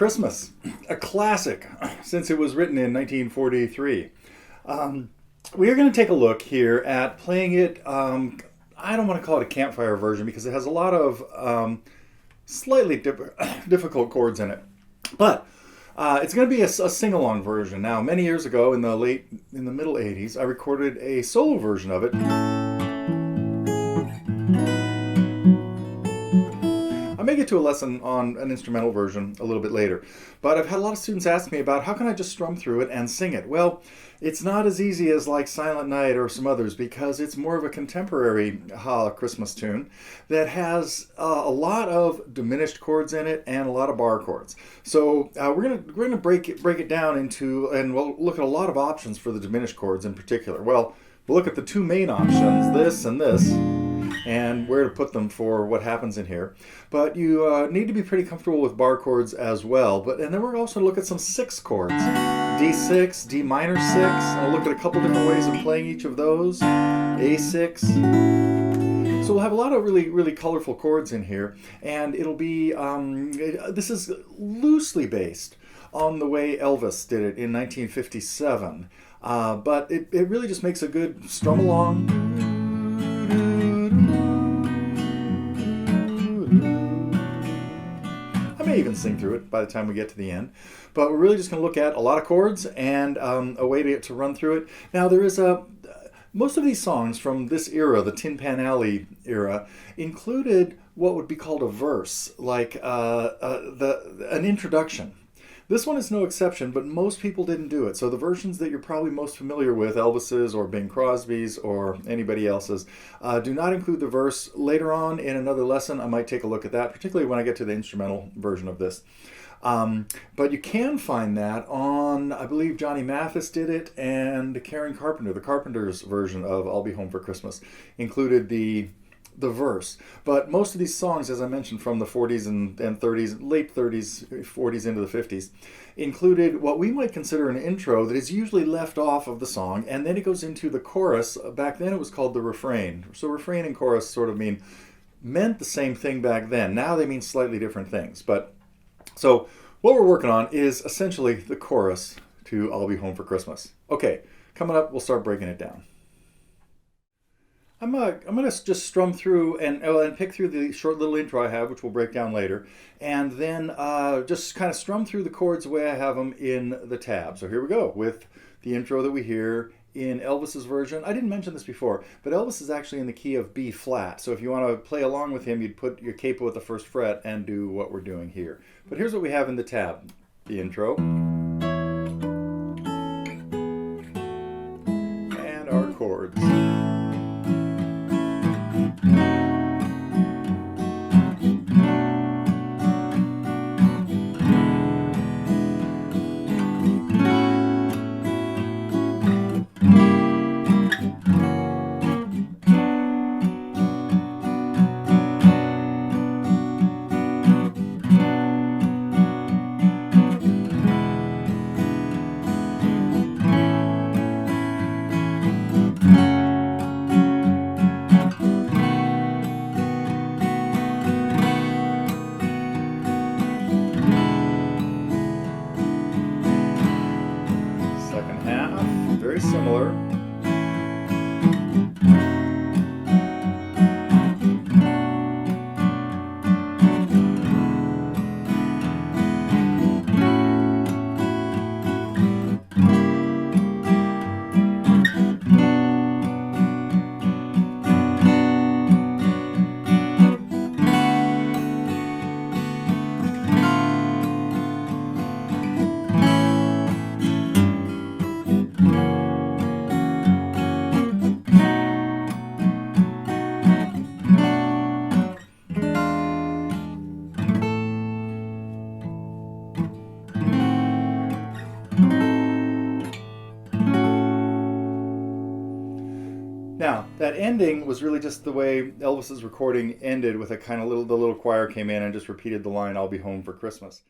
Christmas, a classic since it was written in 1943. We are going to take a look here at playing it. I don't want to call it a campfire version because it has a lot of slightly difficult chords in it. But it's going to be a sing-along version. Now, many years ago, in the middle 80s, I recorded a solo version of it. I may get to a lesson on an instrumental version a little bit later, but I've had a lot of students ask me about how can I just strum through it and sing it. Well, it's not as easy as like Silent Night or some others because it's more of a contemporary Christmas tune that has a lot of diminished chords in it and a lot of barre chords. So we're gonna break it down into, and we'll look at a lot of options for the diminished chords in particular. Well, we'll look at the two main options, this and this, and where to put them for what happens in here. But you need to be pretty comfortable with barre chords as well. And then we're also look at some 6 chords. D6, D minor 6, and we'll look at a couple different ways of playing each of those. A6. So we'll have a lot of really, really colorful chords in here, and it'll be, this is loosely based on the way Elvis did it in 1957. But it really just makes a good strum along. I may even sing through it by the time we get to the end. But we're really just going to look at a lot of chords and a way to run through it. Now there is most of these songs from this era, the Tin Pan Alley era, included what would be called a verse, like an introduction. This one is no exception, but most people didn't do it. So the versions that you're probably most familiar with, Elvis's or Bing Crosby's or anybody else's, do not include the verse. Later on in another lesson, I might take a look at that, particularly when I get to the instrumental version of this. But you can find that on, I believe Johnny Mathis did it, and Karen Carpenter, the Carpenters version of I'll Be Home for Christmas, included the verse. But most of these songs, as I mentioned, from the 40s and 30s, late 30s, 40s into the 50s, included what we might consider an intro that is usually left off of the song, and then it goes into the chorus. Back then it was called the refrain. So refrain and chorus sort of meant the same thing back then. Now they mean slightly different things. But so what we're working on is essentially the chorus to I'll Be Home for Christmas. Okay, coming up, we'll start breaking it down. I'm going to just strum through and pick through the short little intro I have, which we'll break down later, and then just kind of strum through the chords the way I have them in the tab. So here we go with the intro that we hear in Elvis's version. I didn't mention this before, but Elvis is actually in the key of B flat. So if you want to play along with him, you'd put your capo at the first fret and do what we're doing here. But here's what we have in the tab. The intro. And our chords. Very similar. Now, that ending was really just the way Elvis's recording ended, with a kind of the little choir came in and just repeated the line, I'll be home for Christmas.